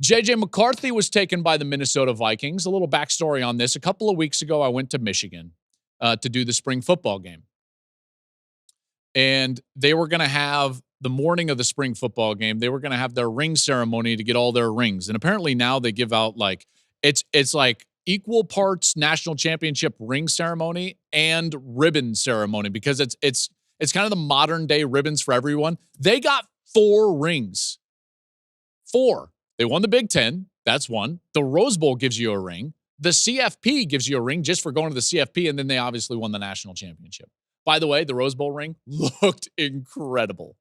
J.J. McCarthy was taken by the Minnesota Vikings. A little backstory on this. A couple of weeks ago, I went to Michigan to do the spring football game. And they were going to have the morning of the spring football game, they were going to have their ring ceremony to get all their rings. And apparently now they give out like, it's like equal parts national championship ring ceremony and ribbon ceremony because it's kind of the modern day ribbons for everyone. They got 4 rings. 4. They won the Big Ten. That's one. The Rose Bowl gives you a ring. The CFP gives you a ring just for going to the CFP. And then they obviously won the national championship. By the way, the Rose Bowl ring looked incredible.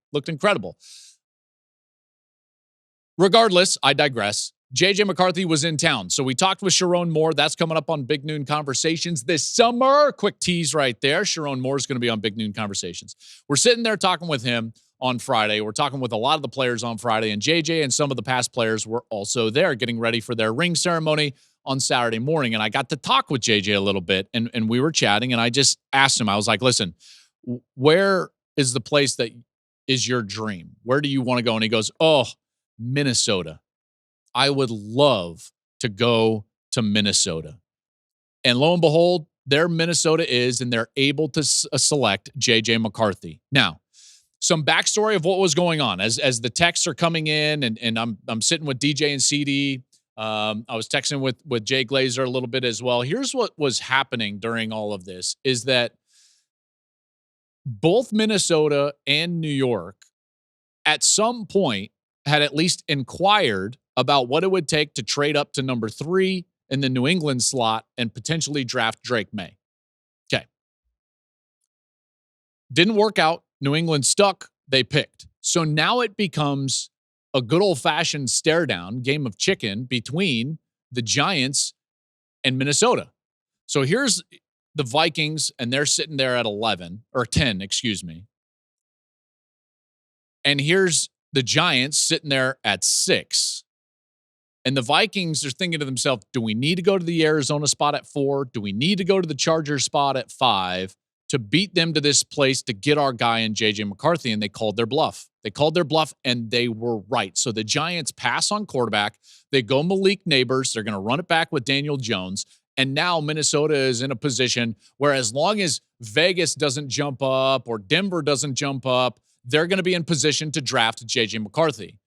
Regardless, I digress. J.J. McCarthy was in town. So we talked with Sharon Moore. That's coming up on Big Noon Conversations this summer. Quick tease right there. Sharon Moore is going to be on Big Noon Conversations. We're sitting there talking with him on Friday. We're talking with a lot of the players on Friday. And J.J. and some of the past players were also there getting ready for their ring ceremony on Saturday morning. And I got to talk with JJ a little bit and we were chatting and I just asked him, I was like, listen, where is the place that is your dream? Where do you want to go? And he goes, oh, Minnesota. I would love to go to Minnesota. And lo and behold, there Minnesota is, and they're able to select JJ McCarthy. Now, some backstory of what was going on as the texts are coming in and I'm sitting with DJ and CD. I was texting with Jay Glazer a little bit as well. Here's what was happening during all of this is that both Minnesota and New York at some point had at least inquired about what it would take to trade up to number 3 in the New England slot and potentially draft Drake May. Okay. Didn't work out. New England stuck. They picked. So now it becomes a good old-fashioned stare-down game of chicken between the Giants and Minnesota. So here's the Vikings, and they're sitting there at 11, or 10, excuse me. And here's the Giants sitting there at 6. And the Vikings are thinking to themselves, do we need to go to the Arizona spot at 4? Do we need to go to the Chargers spot at 5 to beat them to this place to get our guy in J.J. McCarthy? And they called their bluff. And they were right. So the Giants pass on quarterback. They go Malik Neighbors. They're going to run it back with Daniel Jones. And now Minnesota is in a position where as long as Vegas doesn't jump up or Denver doesn't jump up, they're going to be in position to draft J.J. McCarthy.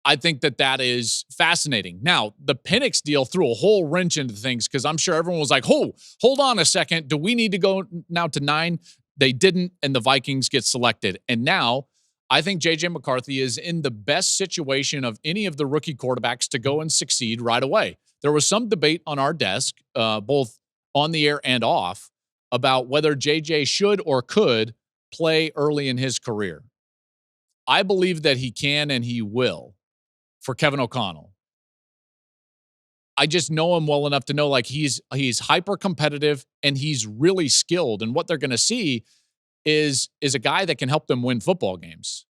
I think that is fascinating. Now, the Penix deal threw a whole wrench into things because I'm sure everyone was like, oh, hold on a second. Do we need to go now to 9? They didn't, and the Vikings get selected. And now I think J.J. McCarthy is in the best situation of any of the rookie quarterbacks to go and succeed right away. There was some debate on our desk, both on the air and off, about whether J.J. should or could play early in his career. I believe that he can and he will for Kevin O'Connell. I just know him well enough to know like he's hyper competitive and he's really skilled. And what they're going to see is a guy that can help them win football games.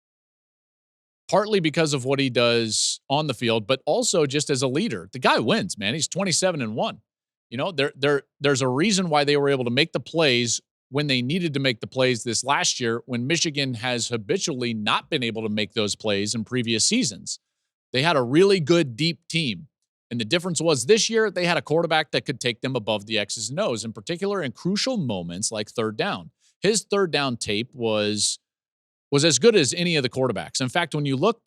Partly because of what he does on the field, but also just as a leader. The guy wins, man. He's 27-1. You know, there's a reason why they were able to make the plays when they needed to make the plays this last year when Michigan has habitually not been able to make those plays in previous seasons. They had a really good, deep team. And the difference was this year, they had a quarterback that could take them above the X's and O's, in particular in crucial moments like third down. His third down tape was as good as any of the quarterbacks. In fact, when you look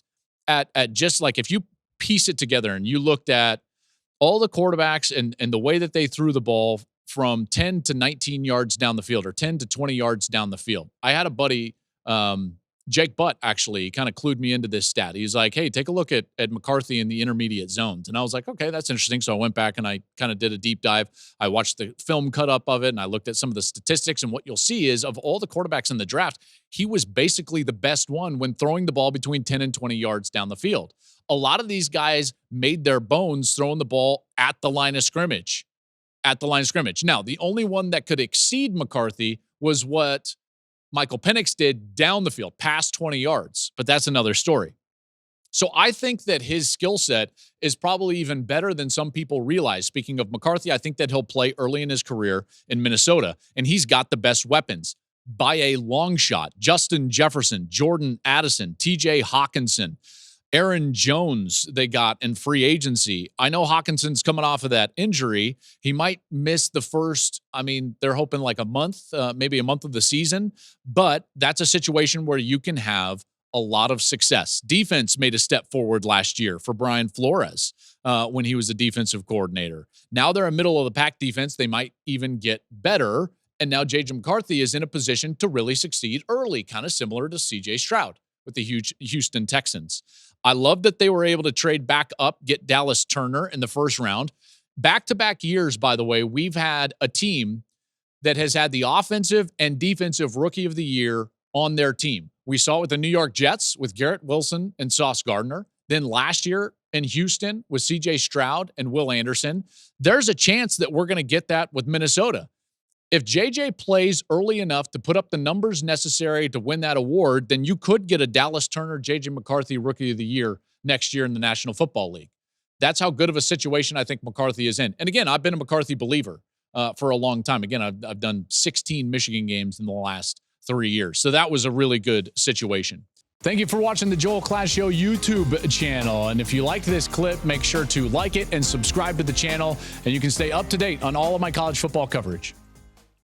at just like if you piece it together and you looked at all the quarterbacks and the way that they threw the ball from 10 to 19 yards down the field or 10 to 20 yards down the field. I had a buddy, Jake Butt, actually kind of clued me into this stat. He's like, hey, take a look at McCarthy in the intermediate zones. And I was like, okay, that's interesting. So I went back and I kind of did a deep dive. I watched the film cut up of it and I looked at some of the statistics. And what you'll see is of all the quarterbacks in the draft, he was basically the best one when throwing the ball between 10 and 20 yards down the field. A lot of these guys made their bones throwing the ball at the line of scrimmage. Now, the only one that could exceed McCarthy was what Michael Penix did down the field, past 20 yards, but that's another story. So I think that his skill set is probably even better than some people realize. Speaking of McCarthy, I think that he'll play early in his career in Minnesota, and he's got the best weapons by a long shot. Justin Jefferson, Jordan Addison, TJ Hawkinson. Aaron Jones they got in free agency. I know Hawkinson's coming off of that injury. He might miss the first, they're hoping like a month, maybe a month of the season, but that's a situation where you can have a lot of success. Defense made a step forward last year for Brian Flores when he was a defensive coordinator. Now they're a middle of the pack defense. They might even get better. And now J.J. McCarthy is in a position to really succeed early, kind of similar to C.J. Stroud with the huge Houston Texans. I love that they were able to trade back up, get Dallas Turner in the first round. Back-to-back years, by the way, we've had a team that has had the offensive and defensive rookie of the year on their team. We saw it with the New York Jets with Garrett Wilson and Sauce Gardner. Then last year in Houston with C.J. Stroud and Will Anderson. There's a chance that we're going to get that with Minnesota. If J.J. plays early enough to put up the numbers necessary to win that award, then you could get a Dallas Turner, J.J. McCarthy Rookie of the Year next year in the National Football League. That's how good of a situation I think McCarthy is in. And again, I've been a McCarthy believer for a long time. Again, I've done 16 Michigan games in the last 3 years. So that was a really good situation. Thank you for watching the Joel Klatt Show YouTube channel. And if you liked this clip, make sure to like it and subscribe to the channel. And you can stay up to date on all of my college football coverage.